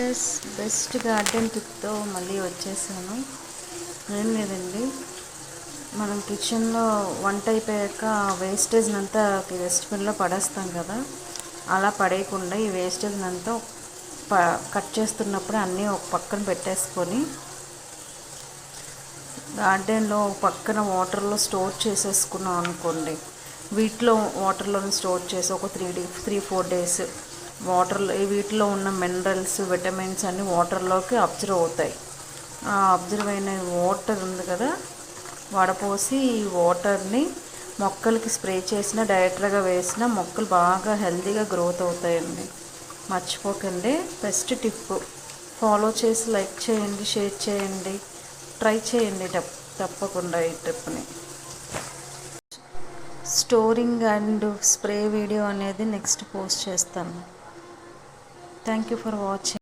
Viewers, best garden టిప్తో మళ్ళీ వచ్చేసాను. ఏం లేదండి, మనం కిచెన్లో వంట అయిపోయాక వేస్టేజ్ అంతా డస్ట్బిన్లో పడేస్తాం కదా, అలా పడేయకుండా ఈ వేస్టేజ్ అంతా కట్ చేస్తున్నప్పుడు అన్నీ ఒక పక్కన పెట్టేసుకొని గార్డెన్లో పక్కన వాటర్లో స్టోర్ చేసేసుకున్నాం అనుకోండి, వీటిలో వాటర్లోనే స్టోర్ చేసి ఒక 3-4 డేస్ వాటర్లో వీటిలో ఉన్న మినరల్స్, విటమిన్స్ అన్నీ వాటర్లోకి అబ్జర్వ్ అవుతాయి. ఆ అబ్జర్వ్ అయిన వాటర్ ఉంది కదా, వడపోసి ఈ వాటర్ని మొక్కలకి స్ప్రే చేసిన, డైరెక్ట్గా వేసిన మొక్కలు బాగా హెల్తీగా గ్రోత్ అవుతాయండి. మర్చిపోకండి, బెస్ట్ టిప్. ఫాలో చేసి లైక్ చేయండి, షేర్ చేయండి, ట్రై చేయండి తప్పకుండా ఈ టిప్ని. స్టోరింగ్ అండ్ స్ప్రే వీడియో అనేది నెక్స్ట్ పోస్ట్ చేస్తాను. Thank you for watching.